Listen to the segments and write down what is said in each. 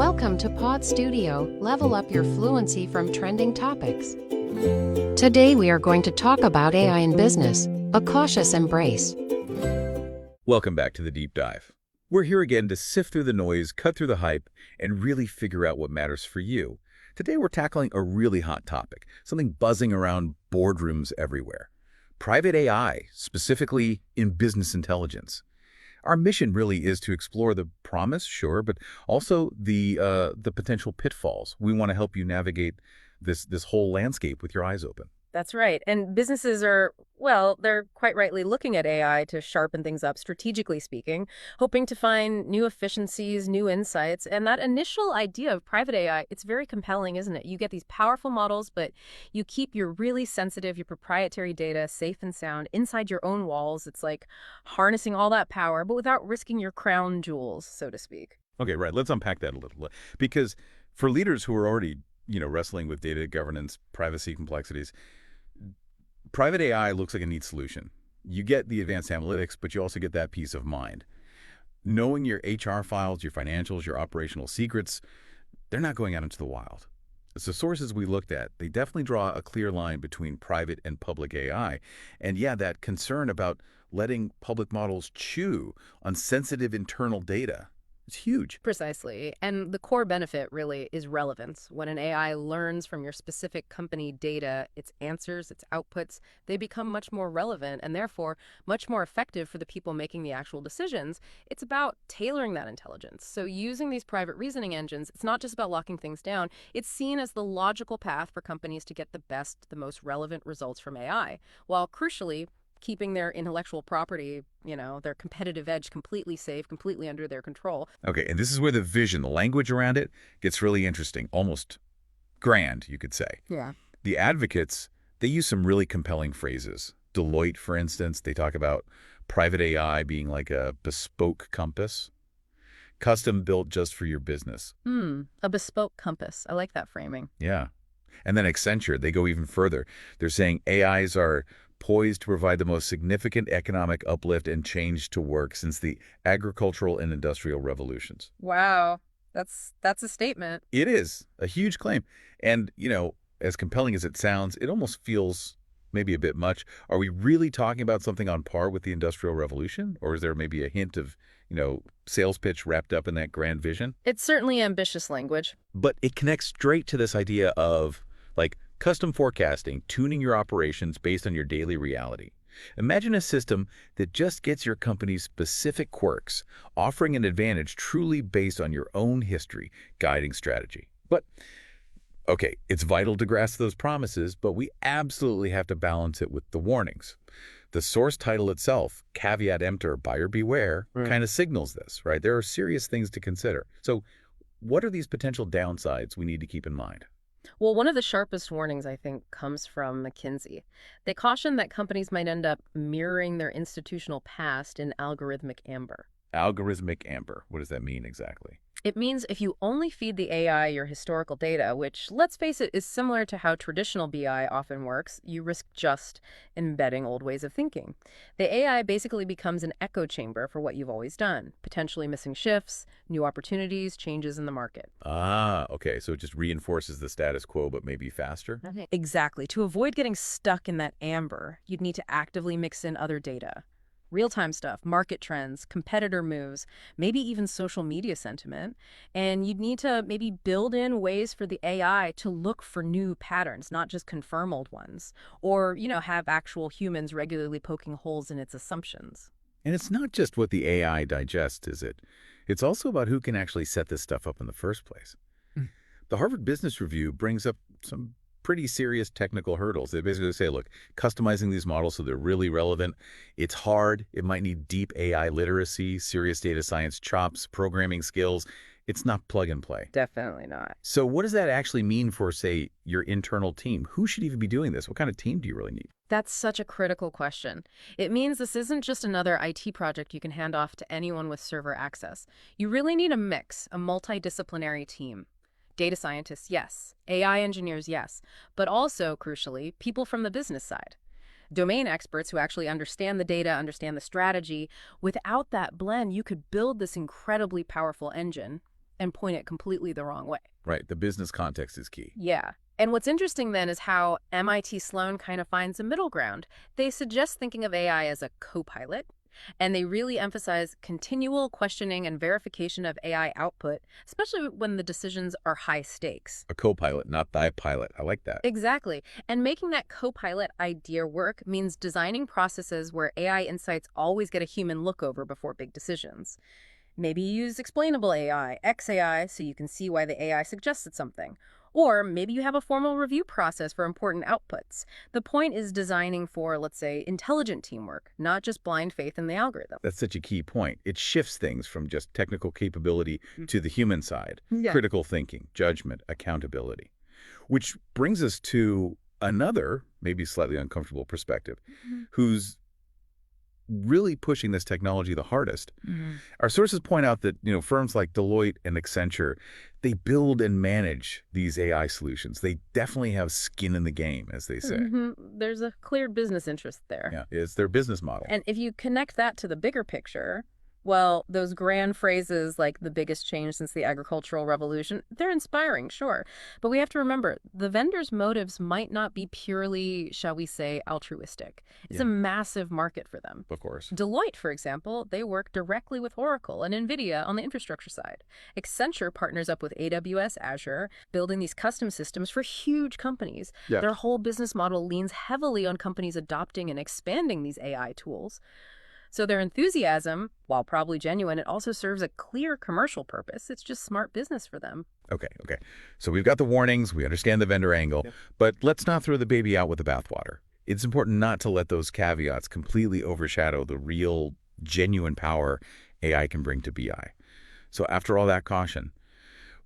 Welcome to Pod Studio, level up your fluency from trending topics. Today we are going to talk about AI in business, a cautious embrace. Welcome back to the Deep Dive. We're here again to sift through the noise, cut through the hype, and really figure out what matters for you. Today we're tackling a really hot topic, something buzzing around boardrooms everywhere. Private AI, specifically in business intelligence. Our mission really is to explore the promise, sure, but also the potential pitfalls. We want to help you navigate this whole landscape with your eyes open. That's right. And businesses are, well, they're quite rightly looking at AI to sharpen things up, strategically speaking, hoping to find new efficiencies, new insights. And that initial idea of private AI, it's very compelling, isn't it? You get these powerful models, but you keep your really sensitive, your proprietary data safe and sound inside your own walls. It's like harnessing all that power, but without risking your crown jewels, so to speak. Okay, right. Let's unpack that a little. Because for leaders who are already, wrestling with data governance, privacy complexities, private AI looks like a neat solution. You get the advanced analytics, but you also get that peace of mind. Knowing your HR files, your financials, your operational secrets, they're not going out into the wild. As the sources we looked at, they definitely draw a clear line between private and public AI. And yeah, that concern about letting public models chew on sensitive internal data, it's huge. Precisely. And the core benefit really is relevance. When an AI learns from your specific company data, its answers, its outputs, they become much more relevant and therefore much more effective for the people making the actual decisions. It's about tailoring that intelligence. So using these private reasoning engines, it's not just about locking things down. It's seen as the logical path for companies to get the best, the most relevant results from AI, while crucially keeping their intellectual property, their competitive edge completely safe, completely under their control. Okay, and this is where the vision, the language around it, gets really interesting, almost grand, you could say. Yeah. The advocates, they use some really compelling phrases. Deloitte, for instance, they talk about private AI being like a bespoke compass, custom built just for your business. A bespoke compass. I like that framing. Yeah. And then Accenture, they go even further. They're saying AIs are poised to provide the most significant economic uplift and change to work since the agricultural and industrial revolutions. Wow. That's a statement. It is a huge claim. And, as compelling as it sounds, it almost feels maybe a bit much. Are we really talking about something on par with the Industrial Revolution? Or is there maybe a hint of, sales pitch wrapped up in that grand vision? It's certainly ambitious language. But it connects straight to this idea of, custom forecasting, tuning your operations based on your daily reality. Imagine a system that just gets your company's specific quirks, offering an advantage truly based on your own history, guiding strategy. But, okay, it's vital to grasp those promises, but we absolutely have to balance it with the warnings. The source title itself, caveat emptor, buyer beware, kind of signals this, right? There are serious things to consider. So what are these potential downsides we need to keep in mind? Well, one of the sharpest warnings, I think, comes from McKinsey. They caution that companies might end up mirroring their institutional past in algorithmic amber. Algorithmic amber. What does that mean exactly? It means if you only feed the AI your historical data, which, let's face it, is similar to how traditional BI often works, you risk just embedding old ways of thinking. The AI basically becomes an echo chamber for what you've always done, potentially missing shifts, new opportunities, changes in the market. Ah, okay. So it just reinforces the status quo, but maybe faster? Exactly. To avoid getting stuck in that amber, you'd need to actively mix in other data. Real-time stuff, market trends, competitor moves, maybe even social media sentiment. And you'd need to maybe build in ways for the AI to look for new patterns, not just confirm old ones. Or, have actual humans regularly poking holes in its assumptions. And it's not just what the AI digests, is it? It's also about who can actually set this stuff up in the first place. The Harvard Business Review brings up some pretty serious technical hurdles. They basically say, look, customizing these models so they're really relevant, it's hard. It might need deep AI literacy, serious data science chops, programming skills. It's not plug and play. Definitely not. So what does that actually mean for, say, your internal team? Who should even be doing this? What kind of team do you really need? That's such a critical question. It means this isn't just another IT project you can hand off to anyone with server access. You really need a mix, a multidisciplinary team. Data scientists, yes. AI engineers, yes. But also, crucially, people from the business side. Domain experts who actually understand the data, understand the strategy. Without that blend, you could build this incredibly powerful engine and point it completely the wrong way. Right. The business context is key. Yeah. And what's interesting then is how MIT Sloan kind of finds a middle ground. They suggest thinking of AI as a co-pilot, and they really emphasize continual questioning and verification of AI output, especially when the decisions are high stakes. A co-pilot, not thy pilot. I like that. Exactly. And making that co-pilot idea work means designing processes where AI insights always get a human look over before big decisions. Maybe you use explainable AI, XAI, so you can see why the AI suggested something. Or maybe you have a formal review process for important outputs. The point is designing for, let's say, intelligent teamwork, not just blind faith in the algorithm. That's such a key point. It shifts things from just technical capability to the human side. Yeah. Critical thinking, judgment, accountability. Which brings us to another, maybe slightly uncomfortable perspective, who's really pushing this technology the hardest. Our sources point out that, firms like Deloitte and Accenture, they build and manage these AI solutions. They definitely have skin in the game, as they say. There's a clear business interest there. Yeah, it's their business model. And if you connect that to the bigger picture, well, those grand phrases like the biggest change since the agricultural revolution, they're inspiring, sure. But we have to remember, the vendors' motives might not be purely, shall we say, altruistic. It's a massive market for them. Of course. Deloitte, for example, they work directly with Oracle and NVIDIA on the infrastructure side. Accenture partners up with AWS, Azure, building these custom systems for huge companies. Yeah. Their whole business model leans heavily on companies adopting and expanding these AI tools. So their enthusiasm, while probably genuine, it also serves a clear commercial purpose. It's just smart business for them. Okay. So we've got the warnings, we understand the vendor angle, but let's not throw the baby out with the bathwater. It's important not to let those caveats completely overshadow the real, genuine power AI can bring to BI. So after all that caution,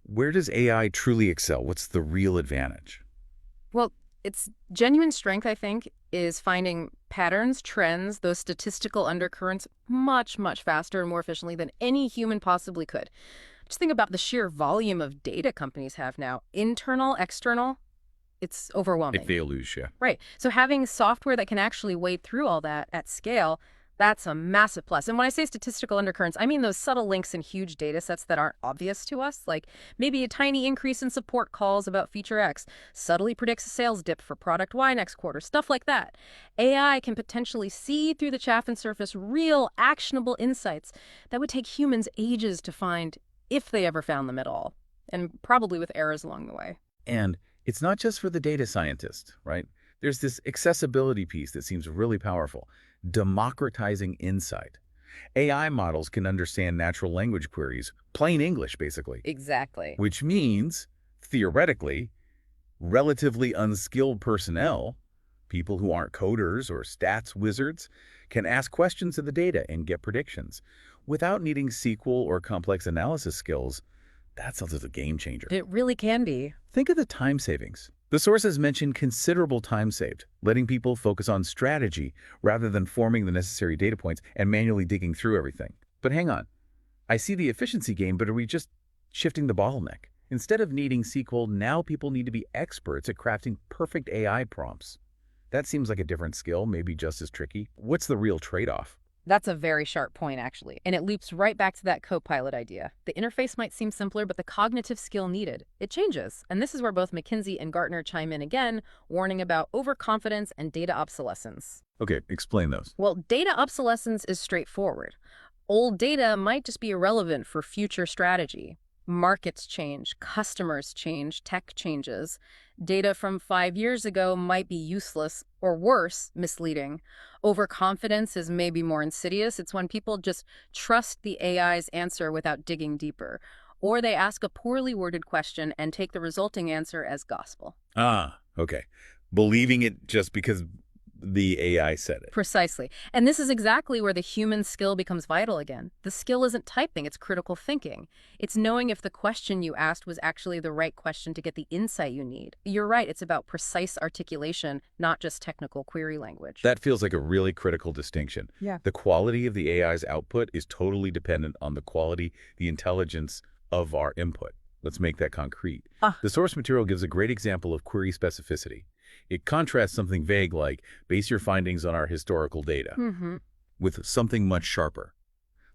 where does AI truly excel? What's the real advantage? Well, its genuine strength, I think, is finding patterns, trends, those statistical undercurrents much, much faster and more efficiently than any human possibly could. Just think about the sheer volume of data companies have now. Internal, external, it's overwhelming. If they lose, yeah. Right. So having software that can actually wade through all that at scale, that's a massive plus. And when I say statistical undercurrents, I mean those subtle links in huge data sets that aren't obvious to us, like maybe a tiny increase in support calls about feature X subtly predicts a sales dip for product Y next quarter, stuff like that. AI can potentially see through the chaff and surface real, actionable insights that would take humans ages to find if they ever found them at all, and probably with errors along the way. And it's not just for the data scientist, right? There's this accessibility piece that seems really powerful. Democratizing insight. AI models can understand natural language queries, plain English, basically. Exactly. Which means, theoretically, relatively unskilled personnel, people who aren't coders or stats wizards, can ask questions of the data and get predictions. Without needing SQL or complex analysis skills, that sounds like a game changer. It really can be. Think of the time savings. The sources mention considerable time saved, letting people focus on strategy rather than forming the necessary data points and manually digging through everything. But hang on. I see the efficiency gain, but are we just shifting the bottleneck? Instead of needing SQL, now people need to be experts at crafting perfect AI prompts. That seems like a different skill, maybe just as tricky. What's the real trade-off? That's a very sharp point, actually. And it loops right back to that co-pilot idea. The interface might seem simpler, but the cognitive skill needed, it changes. And this is where both McKinsey and Gartner chime in again, warning about overconfidence and data obsolescence. Okay, explain those. Well, data obsolescence is straightforward. Old data might just be irrelevant for future strategy. Markets change, customers change, tech changes. Data from 5 years ago might be useless or worse, misleading. Overconfidence is maybe more insidious. It's when people just trust the AI's answer without digging deeper. Or they ask a poorly worded question and take the resulting answer as gospel. Ah, okay. Believing it just because the AI said it. Precisely. And this is exactly where the human skill becomes vital again. The skill isn't typing, it's critical thinking. It's knowing if the question you asked was actually the right question to get the insight you need. You're right, it's about precise articulation, not just technical query language. That feels like a really critical distinction. Yeah. The quality of the AI's output is totally dependent on the quality, the intelligence of our input. Let's make that concrete. The source material gives a great example of query specificity. It contrasts something vague like, base your findings on our historical data, with something much sharper,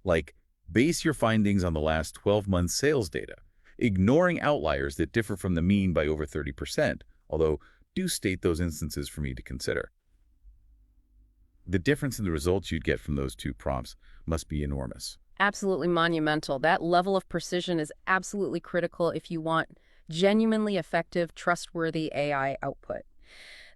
like, base your findings on the last 12 months sales data, ignoring outliers that differ from the mean by over 30%, although do state those instances for me to consider. The difference in the results you'd get from those two prompts must be enormous. Absolutely monumental. That level of precision is absolutely critical if you want genuinely effective, trustworthy AI output.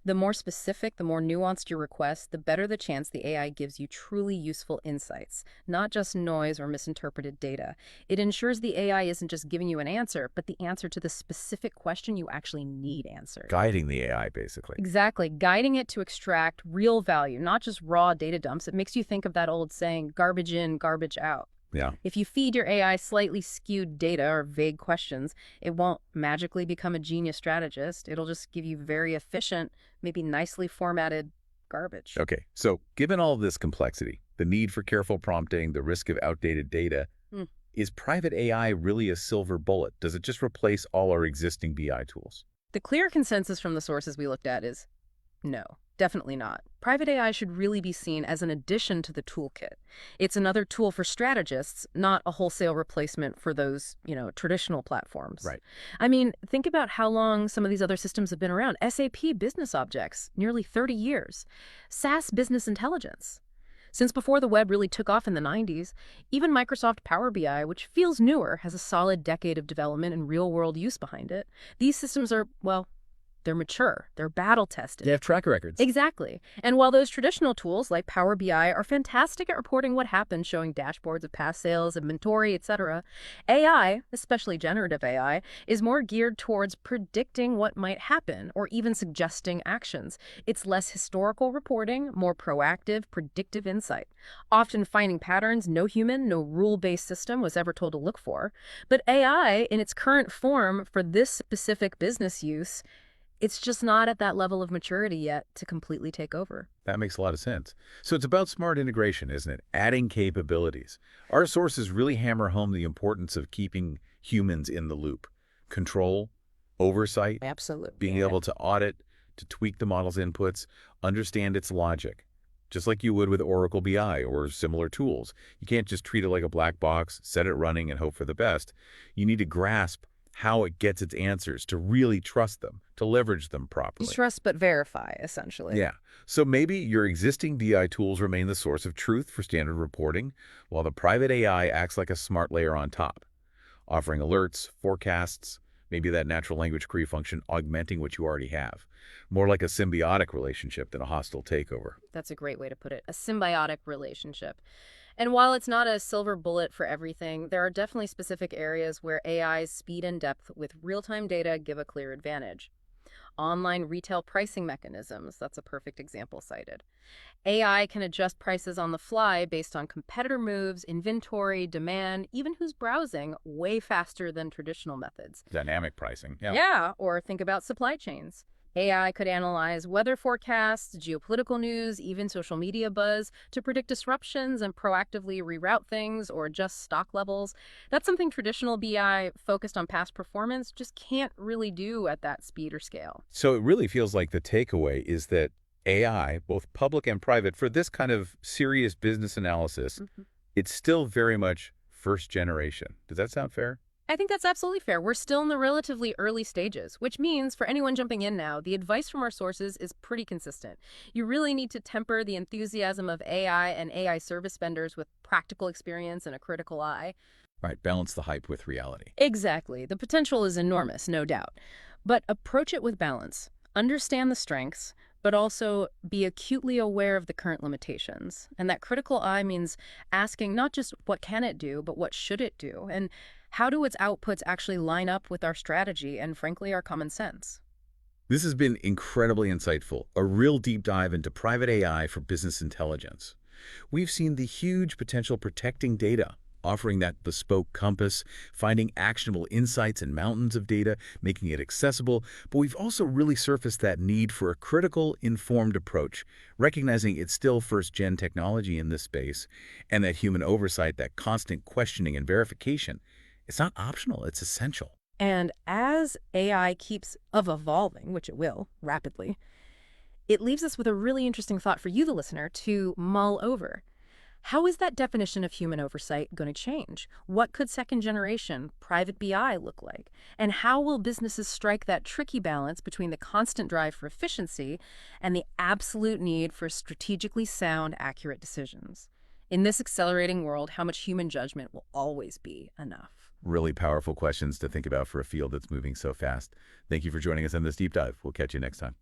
The more specific, the more nuanced your request, the better the chance the AI gives you truly useful insights, not just noise or misinterpreted data. It ensures the AI isn't just giving you an answer, but the answer to the specific question you actually need answered. Guiding the AI, basically. Exactly. Guiding it to extract real value, not just raw data dumps. It makes you think of that old saying, garbage in, garbage out. Yeah. If you feed your AI slightly skewed data or vague questions, it won't magically become a genius strategist. It'll just give you very efficient, maybe nicely formatted garbage. Okay, so given all of this complexity, the need for careful prompting, the risk of outdated data, is private AI really a silver bullet? Does it just replace all our existing BI tools? The clear consensus from the sources we looked at is no. Definitely not. Private AI should really be seen as an addition to the toolkit. It's another tool for strategists, not a wholesale replacement for those, traditional platforms. Right. I mean, think about how long some of these other systems have been around. SAP Business Objects, nearly 30 years. SAS Business Intelligence. Since before the web really took off in the 90s, even Microsoft Power BI, which feels newer, has a solid decade of development and real-world use behind it. These systems are, well, they're mature. They're battle-tested. They have track records. Exactly. And while those traditional tools like Power BI are fantastic at reporting what happened, showing dashboards of past sales, inventory, etc., AI, especially generative AI, is more geared towards predicting what might happen or even suggesting actions. It's less historical reporting, more proactive, predictive insight, often finding patterns no human, no rule-based system was ever told to look for. But AI, in its current form for this specific business use, it's just not at that level of maturity yet to completely take over. That makes a lot of sense. So it's about smart integration, isn't it? Adding capabilities. Our sources really hammer home the importance of keeping humans in the loop. Control, oversight, Absolutely. being able to audit, to tweak the model's inputs, understand its logic. Just like you would with Oracle BI or similar tools. You can't just treat it like a black box, set it running, and hope for the best. You need to grasp how it gets its answers, to really trust them, to leverage them properly. Trust but verify, essentially. Yeah. So maybe your existing BI tools remain the source of truth for standard reporting, while the private AI acts like a smart layer on top, offering alerts, forecasts, maybe that natural language query function augmenting what you already have. More like a symbiotic relationship than a hostile takeover. That's a great way to put it. A symbiotic relationship. And while it's not a silver bullet for everything, there are definitely specific areas where AI's speed and depth with real-time data give a clear advantage. Online retail pricing mechanisms, that's a perfect example cited. AI can adjust prices on the fly based on competitor moves, inventory, demand, even who's browsing, way faster than traditional methods. Dynamic pricing. Yeah, or think about supply chains. AI could analyze weather forecasts, geopolitical news, even social media buzz to predict disruptions and proactively reroute things or adjust stock levels. That's something traditional BI focused on past performance just can't really do at that speed or scale. So it really feels like the takeaway is that AI, both public and private, for this kind of serious business analysis, it's still very much first generation. Does that sound fair? I think that's absolutely fair. We're still in the relatively early stages, which means for anyone jumping in now, the advice from our sources is pretty consistent. You really need to temper the enthusiasm of AI and AI service vendors with practical experience and a critical eye. Right, balance the hype with reality. Exactly. The potential is enormous, no doubt. But approach it with balance. Understand the strengths, but also be acutely aware of the current limitations. And that critical eye means asking not just what can it do, but what should it do? And how do its outputs actually line up with our strategy and, frankly, our common sense? This has been incredibly insightful, a real deep dive into private AI for business intelligence. We've seen the huge potential protecting data, offering that bespoke compass, finding actionable insights in mountains of data, making it accessible, but we've also really surfaced that need for a critical, informed approach, recognizing it's still first-gen technology in this space, and that human oversight, that constant questioning and verification, it's not optional, it's essential. And as AI keeps evolving, which it will, rapidly, it leaves us with a really interesting thought for you, the listener, to mull over. How is that definition of human oversight going to change? What could second-generation private BI look like? And how will businesses strike that tricky balance between the constant drive for efficiency and the absolute need for strategically sound, accurate decisions? In this accelerating world, how much human judgment will always be enough? Really powerful questions to think about for a field that's moving so fast. Thank you for joining us on this deep dive. We'll catch you next time.